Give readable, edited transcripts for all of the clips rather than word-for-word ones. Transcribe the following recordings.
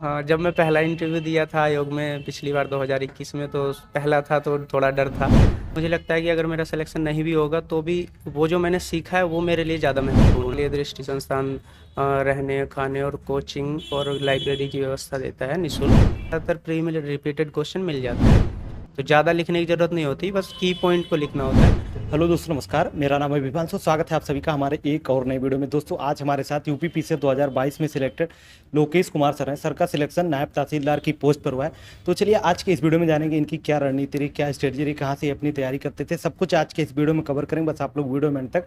हाँ, जब मैं पहला इंटरव्यू दिया था आयोग में पिछली बार 2021 में, तो पहला था तो थोड़ा डर था। मुझे लगता है कि अगर मेरा सिलेक्शन नहीं भी होगा तो भी वो जो मैंने सीखा है वो मेरे लिए ज़्यादा महत्वपूर्ण है। दृष्टि संस्थान रहने, खाने और कोचिंग और लाइब्रेरी की व्यवस्था देता है निःशुल्क। ज़्यादातर प्री में रिपीटेड क्वेश्चन मिल जाते हैं, तो ज़्यादा लिखने की ज़रूरत नहीं होती, बस की पॉइंट को लिखना होता है। हेलो दोस्तों, नमस्कार। मेरा नाम है विभांशु। स्वागत है आप सभी का हमारे एक और नए वीडियो में। दोस्तों, आज हमारे साथ यूपी पीसीएस 2022 में सिलेक्टेड लोकेश कुमार सर हैं। सर का सिलेक्शन नायब तहसीलदार की पोस्ट पर हुआ है। तो चलिए आज के इस वीडियो में जानेंगे इनकी क्या रणनीति रही, क्या स्ट्रेटजी रही, कहाँ से अपनी तैयारी करते थे, सब कुछ आज के इस वीडियो में कवर करेंगे। बस आप लोग वीडियो में अंत तक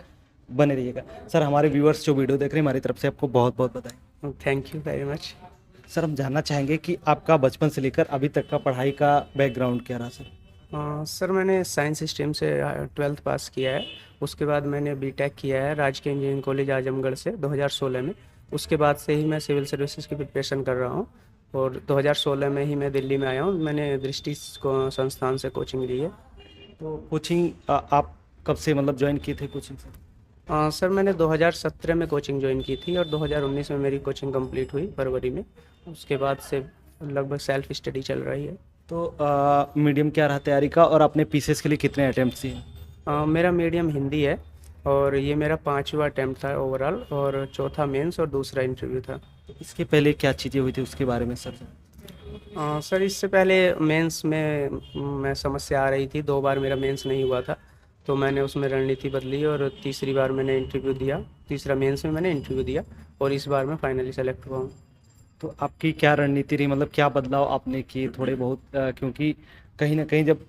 बने रहिएगा। सर, हमारे व्यूअर्स जो वीडियो देख रहे हैं, हमारी तरफ से आपको बहुत बहुत बधाई। Thank you very much. Sir, हम जानना चाहेंगे कि आपका बचपन से लेकर अभी तक का पढ़ाई का बैकग्राउंड क्या रहा सर? सर, मैंने साइंस स्ट्रीम से 12th पास किया है। उसके बाद मैंने बीटेक किया है राजकीय इंजीनियरिंग कॉलेज आजमगढ़ से 2016 में। उसके बाद से ही मैं सिविल सर्विसेज की प्रिपरेशन कर रहा हूँ और 2016 में ही मैं दिल्ली में आया हूँ। मैंने दृष्टि संस्थान से कोचिंग ली है। तो कोचिंग आप कब से मतलब ज्वाइन किए थे कोचिंग से? सर, मैंने 2017 में कोचिंग ज्वाइन की थी और 2019 में मेरी कोचिंग कंप्लीट हुई फरवरी में। उसके बाद से लगभग सेल्फ स्टडी चल रही है। तो मीडियम क्या रहा तैयारी का, और आपने पीसीएस के लिए कितने अटेम्प्ट दिए? मेरा मीडियम हिंदी है और ये मेरा 5वां अटैम्प्ट था ओवरऑल, और चौथा मेंस और दूसरा इंटरव्यू था। इसके पहले क्या चीज़ें हुई थी उसके बारे में सर? सर, इससे पहले मेंस में मैं समस्या आ रही थी, 2 बार मेरा मेंस नहीं हुआ था, तो मैंने उसमें रणनीति बदली और तीसरी बार मैंने इंटरव्यू दिया। तीसरा मेंस में मैंने इंटरव्यू दिया और इस बार मैं फाइनली सेलेक्ट हुआ हूँ। तो आपकी क्या रणनीति रही, मतलब क्या बदलाव आपने किए थोड़े बहुत? क्योंकि कहीं ना कहीं जब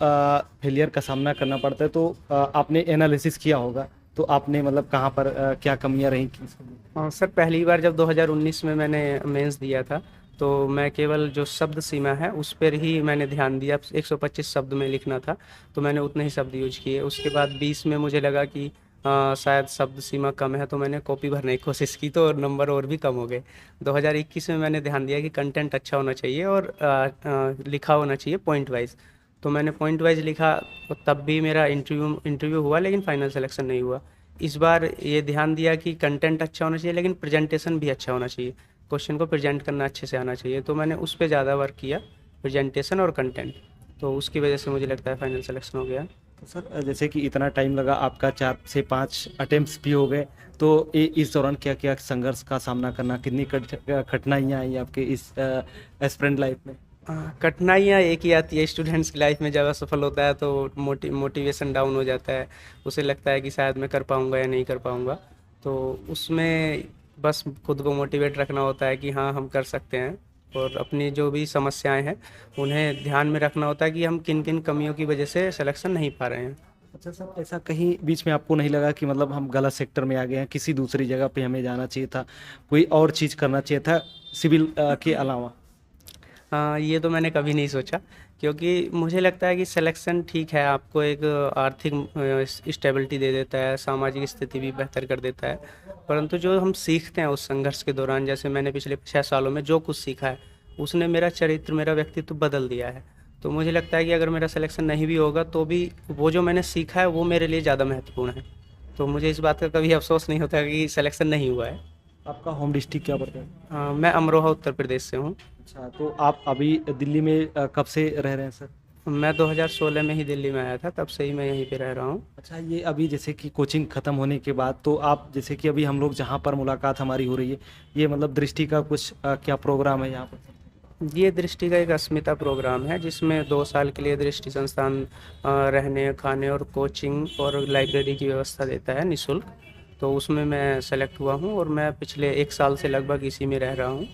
फेलियर का सामना करना पड़ता है तो आपने एनालिसिस किया होगा, तो आपने मतलब कहाँ पर क्या कमियां रही की इसके लिए? सर, पहली बार जब 2019 में मैंने मेंस दिया था तो मैं केवल जो शब्द सीमा है उस पर ही मैंने ध्यान दिया। 125 शब्द में लिखना था तो मैंने उतने ही शब्द यूज किए। उसके बाद 20 में मुझे लगा कि शायद शब्द सीमा कम है, तो मैंने कॉपी भरने की कोशिश की तो नंबर और भी कम हो गए। 2021 में मैंने ध्यान दिया कि कंटेंट अच्छा होना चाहिए और लिखा होना चाहिए पॉइंट वाइज, तो मैंने पॉइंट वाइज लिखा। और तब भी मेरा इंटरव्यू हुआ लेकिन फाइनल सिलेक्शन नहीं हुआ। इस बार ये ध्यान दिया कि कंटेंट अच्छा होना चाहिए लेकिन प्रेजेंटेशन भी अच्छा होना चाहिए, क्वेश्चन को प्रेजेंट करना अच्छे से आना चाहिए, तो मैंने उस पर ज़्यादा वर्क किया, प्रेजेंटेशन और कंटेंट। तो उसकी वजह से मुझे लगता है फाइनल सिलेक्शन हो गया। तो सर, जैसे कि इतना टाइम लगा, आपका 4 से 5 अटेम्प्ट्स भी हो गए, तो इस दौरान क्या क्या संघर्ष का सामना करना, कितनी कठिनाइयाँ आई आपके इस एस्पिरेंट लाइफ में? कठिनाइयाँ एक ही आती है स्टूडेंट्स की लाइफ में, जब असफल होता है तो मोटिवेशन डाउन हो जाता है। उसे लगता है कि शायद मैं कर पाऊँगा या नहीं कर पाऊँगा, तो उसमें बस खुद को मोटिवेट रखना होता है कि हाँ, हम कर सकते हैं। और अपनी जो भी समस्याएं हैं उन्हें ध्यान में रखना होता है कि हम किन किन कमियों की वजह से सिलेक्शन नहीं पा रहे हैं। अच्छा सर, ऐसा कहीं बीच में आपको नहीं लगा कि मतलब हम गलत सेक्टर में आ गए हैं, किसी दूसरी जगह पे हमें जाना चाहिए था, कोई और चीज़ करना चाहिए था सिविल के अलावा? हाँ, ये तो मैंने कभी नहीं सोचा, क्योंकि मुझे लगता है कि सिलेक्शन ठीक है, आपको एक आर्थिक स्टेबिलिटी दे देता है, सामाजिक स्थिति भी बेहतर कर देता है, परंतु जो हम सीखते हैं उस संघर्ष के दौरान, जैसे मैंने पिछले 6 सालों में जो कुछ सीखा है उसने मेरा चरित्र, मेरा व्यक्तित्व बदल दिया है। तो मुझे लगता है कि अगर मेरा सिलेक्शन नहीं भी होगा तो भी वो जो मैंने सीखा है वो मेरे लिए ज़्यादा महत्वपूर्ण है। तो मुझे इस बात का कभी अफसोस नहीं होता कि सिलेक्शन नहीं हुआ है। आपका होम डिस्ट्रिक्ट क्या पड़ता है? मैं अमरोहा उत्तर प्रदेश से हूँ। अच्छा, तो आप अभी दिल्ली में कब से रह रहे हैं सर? मैं 2016 में ही दिल्ली में आया था, तब से ही मैं यहीं पे रह रहा हूँ। अच्छा, ये अभी जैसे कि कोचिंग ख़त्म होने के बाद तो आप, जैसे कि अभी हम लोग जहाँ पर मुलाकात हमारी हो रही है, ये मतलब दृष्टि का कुछ क्या प्रोग्राम है यहाँ पर? ये दृष्टि का एक अस्मिता प्रोग्राम है जिसमें 2 साल के लिए दृष्टि संस्थान रहने, खाने और कोचिंग और लाइब्रेरी की व्यवस्था देता है निःशुल्क। तो उसमें मैं सेलेक्ट हुआ हूँ और मैं पिछले 1 साल से लगभग इसी में रह रहा हूँ।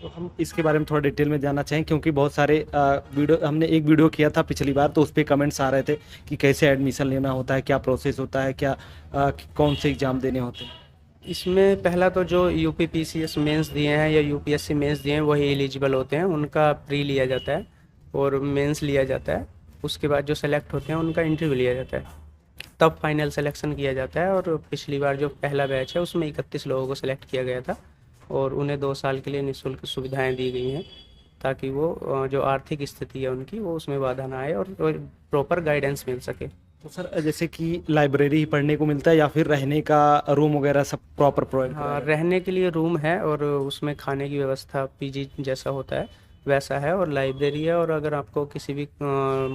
तो हम इसके बारे में थोड़ा डिटेल में जानना चाहें, क्योंकि बहुत सारे वीडियो, हमने एक वीडियो किया था पिछली बार, तो उस पर कमेंट्स आ रहे थे कि कैसे एडमिशन लेना होता है, क्या प्रोसेस होता है, क्या कौन से एग्ज़ाम देने होते हैं। इसमें पहला तो जो यूपी पीसीएस मेंस दिए हैं या यूपीएससी मेंस दिए हैं वही एलिजिबल होते हैं, उनका प्री लिया जाता है और मेंस लिया जाता है। उसके बाद जो सेलेक्ट होते हैं उनका इंटरव्यू लिया जाता है, तब फाइनल सिलेक्शन किया जाता है। और पिछली बार जो पहला बैच है उसमें 31 लोगों को सिलेक्ट किया गया था और उन्हें 2 साल के लिए निःशुल्क सुविधाएं दी गई हैं, ताकि वो जो आर्थिक स्थिति है उनकी वो उसमें बाधा ना आए और प्रॉपर गाइडेंस मिल सके। तो सर जैसे कि लाइब्रेरी ही पढ़ने को मिलता है या फिर रहने का रूम वगैरह सब प्रॉपर प्रोवाइड कराया हाँ, जाता रहने के लिए रूम है और उसमें खाने की व्यवस्था पीजी जैसा होता है वैसा है, और लाइब्रेरी है, और अगर आपको किसी भी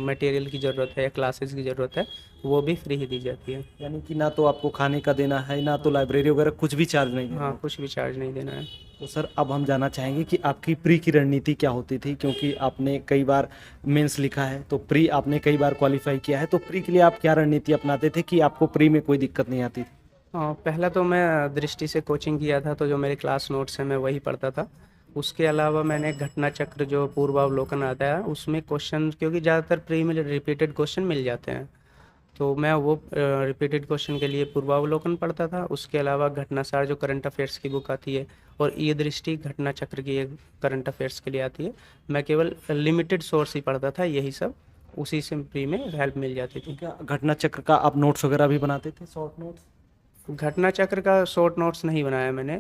मटेरियल की ज़रूरत है या क्लासेस की ज़रूरत है वो भी फ्री ही दी जाती है। है? यानी कि ना तो आपको खाने का देना है ना तो लाइब्रेरी वगैरह कुछ भी चार्ज नहीं देना हाँ, है। कुछ भी चार्ज नहीं देना है। तो सर अब हम जानना चाहेंगे कि आपकी प्री की रणनीति क्या होती थी, क्योंकि आपने कई बार मेंस लिखा है तो प्री आपने कई बार क्वालिफाई किया है, तो प्री के लिए आप क्या रणनीति अपनाते थे कि आपको प्री में कोई दिक्कत नहीं आती थी? पहला तो मैं दृष्टि से कोचिंग किया था, तो जो मेरे क्लास नोट्स हैं मैं वही पढ़ता था। उसके अलावा मैंने घटना चक्र जो पूर्वावलोकन आता है उसमें क्वेश्चन, क्योंकि ज़्यादातर प्री में रिपीटेड क्वेश्चन मिल जाते हैं, तो मैं वो रिपीटेड क्वेश्चन के लिए पूर्वावलोकन पढ़ता था। उसके अलावा घटनासार जो करंट अफेयर्स की बुक आती है, और ये दृष्टि घटना चक्र की एक करंट अफेयर्स के लिए आती है, मैं केवल लिमिटेड सोर्स ही पढ़ता था, यही सब उसी से प्री में हेल्प मिल जाती तो थी। क्या घटना चक्र का आप नोट्स वगैरह भी बनाते थे, शॉर्ट नोट्स? घटना चक्र का शॉर्ट नोट्स नहीं बनाया मैंने।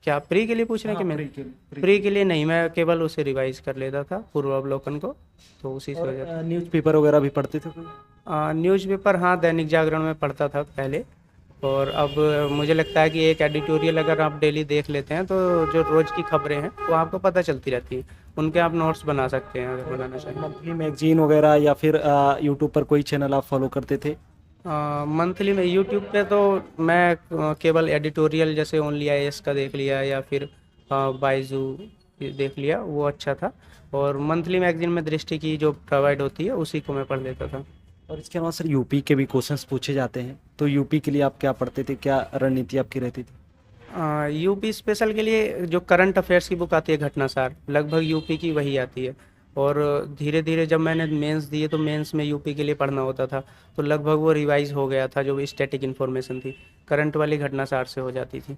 क्या प्री के लिए पूछ रहे हैं हाँ, कि मैं? प्री प्री के लिए नहीं, मैं केवल उसे रिवाइज कर लेता था पूर्वावलोकन को, तो उसी से हो और जाता। न्यूज़पेपर वगैरह भी पढ़ते थे कोई? न्यूज़पेपर, हाँ, दैनिक जागरण में पढ़ता था पहले, और अब मुझे लगता है कि एक एडिटोरियल अगर आप डेली देख लेते हैं तो जो रोज़ की खबरें हैं वो आपको पता चलती रहती हैं, उनके आप नोट्स बना सकते हैं अगर बनाना चाहें। मंथली मैगजीन वगैरह या फिर यूट्यूब पर कोई चैनल आप फॉलो करते थे? मंथली में यूट्यूब पे तो मैं केवल एडिटोरियल जैसे ओनली आईएएस का देख लिया, या फिर बाइजू देख लिया, वो अच्छा था। और मंथली मैगजीन में दृष्टि की जो प्रोवाइड होती है उसी को मैं पढ़ लेता था। और इसके अलावा सर यूपी के भी क्वेश्चंस पूछे जाते हैं, तो यूपी के लिए आप क्या पढ़ते थे, क्या रणनीति आपकी रहती थी? यूपी स्पेशल के लिए जो करंट अफेयर्स की बुक आती है घटनासार, लगभग यूपी की वही आती है। और धीरे धीरे जब मैंने मेंस दिए तो मेंस में यूपी के लिए पढ़ना होता था, तो लगभग वो रिवाइज हो गया था, जो स्टैटिक इन्फॉर्मेशन थी करंट वाली घटनासार से हो जाती थी।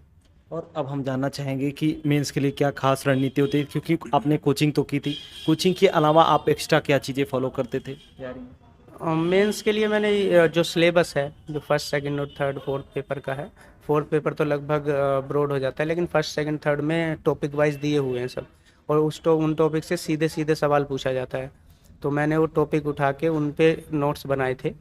और अब हम जानना चाहेंगे कि मेंस के लिए क्या खास रणनीति होती है, क्योंकि आपने कोचिंग तो की थी, कोचिंग के अलावा आप एक्स्ट्रा क्या चीज़ें फॉलो करते थे तैयारी में? मेंस के लिए मैंने जो सिलेबस है, जो फर्स्ट सेकंड और थर्ड फोर्थ पेपर का है, फोर्थ पेपर तो लगभग ब्रॉड हो जाता है, लेकिन फर्स्ट सेकंड थर्ड में टॉपिक वाइज दिए हुए हैं सब, और उन टॉपिक से सीधे सीधे सवाल पूछा जाता है। तो मैंने वो टॉपिक उठा के उन पे नोट्स बनाए थे,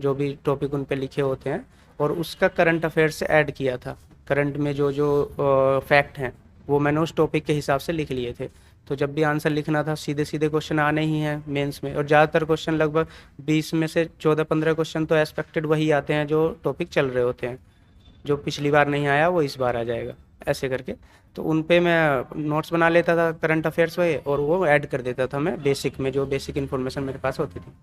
जो भी टॉपिक उन पे लिखे होते हैं, और उसका करंट अफेयर से ऐड किया था। करंट में जो जो फैक्ट हैं वो मैंने उस टॉपिक के हिसाब से लिख लिए थे। तो जब भी आंसर लिखना था, सीधे सीधे क्वेश्चन आने ही हैं मेंस में, और ज़्यादातर क्वेश्चन लगभग 20 में से 14-15 क्वेश्चन तो एक्सपेक्टेड वही आते हैं जो टॉपिक चल रहे होते हैं, जो पिछली बार नहीं आया वो इस बार आ जाएगा, ऐसे करके। तो उन पे मैं नोट्स बना लेता था करंट अफेयर्स पे, और वो ऐड कर देता था मैं बेसिक में, जो बेसिक इन्फॉर्मेशन मेरे पास होती थी।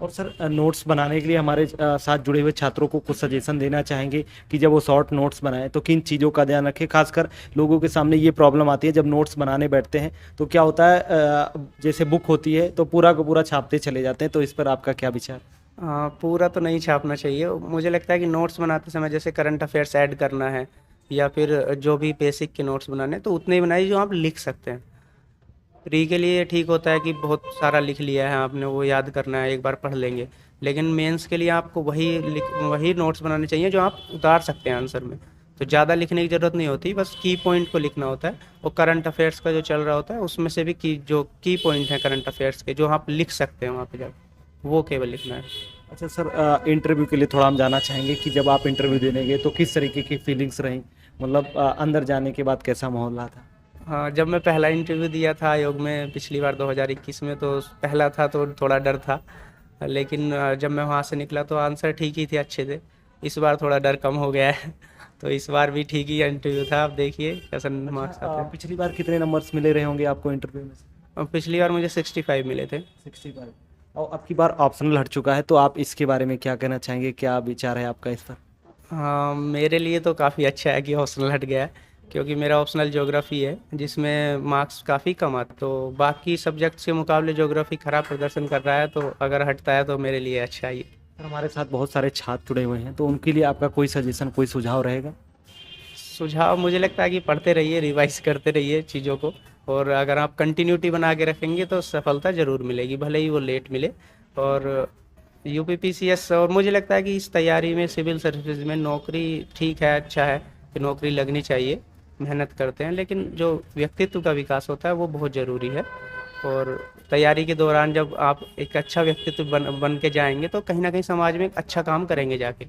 और सर नोट्स बनाने के लिए हमारे साथ जुड़े हुए छात्रों को कुछ सजेशन देना चाहेंगे कि जब वो शॉर्ट नोट्स बनाएं तो किन चीज़ों का ध्यान रखें? खासकर लोगों के सामने ये प्रॉब्लम आती है जब नोट्स बनाने बैठते हैं तो क्या होता है, जैसे बुक होती है तो पूरा का पूरा छापते चले जाते हैं, तो इस पर आपका क्या विचार? पूरा तो नहीं छापना चाहिए, मुझे लगता है कि नोट्स बनाते समय जैसे करंट अफेयर्स ऐड करना है, या फिर जो भी बेसिक के नोट्स बनाने हैं, तो उतने ही बनाइए जो आप लिख सकते हैं। प्री के लिए ठीक होता है कि बहुत सारा लिख लिया है आपने, वो याद करना है, एक बार पढ़ लेंगे, लेकिन मेंस के लिए आपको वही नोट्स बनाने चाहिए जो आप उतार सकते हैं आंसर में। तो ज़्यादा लिखने की ज़रूरत नहीं होती, बस की पॉइंट को लिखना होता है, और करंट अफेयर्स का जो चल रहा होता है उसमें से भी जो की पॉइंट है करंट अफेयर्स के, जो आप लिख सकते हैं वहाँ पे जाकर, वो केवल लिखना है। अच्छा सर, इंटरव्यू के लिए थोड़ा हम जानना चाहेंगे कि जब आप इंटरव्यू देने गए तो किस तरीके की फीलिंग्स रहीं, मतलब अंदर जाने के बाद कैसा माहौल रहा था? हाँ, जब मैं पहला इंटरव्यू दिया था आयोग में पिछली बार 2021 में, तो पहला था तो थोड़ा डर था, लेकिन जब मैं वहाँ से निकला तो आंसर ठीक ही थे, अच्छे थे। इस बार थोड़ा डर कम हो गया है तो इस बार भी ठीक ही इंटरव्यू था, अब देखिए कैसा मार्क्स आते हैं। पिछली बार कितने नंबर्स मिले रहे होंगे आपको इंटरव्यू में से? और पिछली बार मुझे 65 मिले थे। 65। और अब की बार ऑप्शनल हट चुका है, तो आप इसके बारे में क्या कहना चाहेंगे, क्या विचार है आपका इस पर? हाँ, मेरे लिए तो काफ़ी अच्छा है कि ऑप्शनल हट गया है, क्योंकि मेरा ऑप्शनल ज्योग्राफी है जिसमें मार्क्स काफ़ी कम आते, तो बाकी सब्जेक्ट्स के मुकाबले ज्योग्राफी ख़राब प्रदर्शन कर रहा है, तो अगर हटता है तो मेरे लिए अच्छा ही है। सर हमारे साथ बहुत सारे छात्र जुड़े हुए हैं, तो उनके लिए आपका कोई सजेशन, कोई सुझाव रहेगा? सुझाव मुझे लगता है कि पढ़ते रहिए, रिवाइज करते रहिए चीज़ों को, और अगर आप कंटिन्यूटी बना के रखेंगे तो सफलता ज़रूर मिलेगी, भले ही वो लेट मिले। और यूपीपीसीएस, और मुझे लगता है कि इस तैयारी में सिविल सर्विसेज में नौकरी ठीक है, अच्छा है कि नौकरी लगनी चाहिए, मेहनत करते हैं, लेकिन जो व्यक्तित्व का विकास होता है वो बहुत ज़रूरी है। और तैयारी के दौरान जब आप एक अच्छा व्यक्तित्व बन के जाएंगे तो कहीं ना कहीं समाज में एक अच्छा काम करेंगे जाके।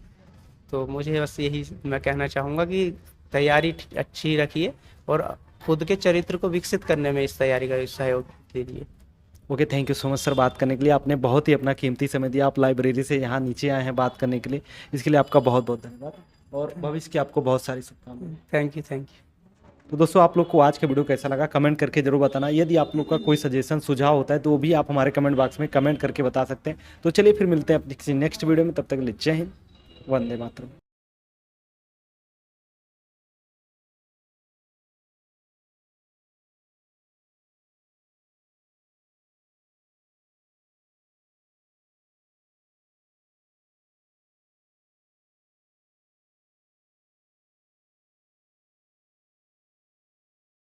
तो मुझे बस यही मैं कहना चाहूँगा कि तैयारी अच्छी रखिए और खुद के चरित्र को विकसित करने में इस तैयारी का सहयोग दीजिए। Okay, thank you so much sir बात करने के लिए। आपने बहुत ही अपना कीमती समय दिया। आप लाइब्रेरी से यहाँ नीचे आए हैं बात करने के लिए, इसके लिए आपका बहुत बहुत धन्यवाद और भविष्य की आपको बहुत सारी शुभकामनाएं। Thank you, thank you. तो दोस्तों, आप लोग को आज का वीडियो कैसा लगा कमेंट करके जरूर बताना। यदि आप लोग का कोई सजेशन सुझाव होता है तो वो भी आप हमारे कमेंट बॉक्स में कमेंट करके बता सकते हैं। तो चलिए फिर मिलते हैं अपनी किसी नेक्स्ट वीडियो में, तब तक के लिए जय हिंद, वंदे मातरम।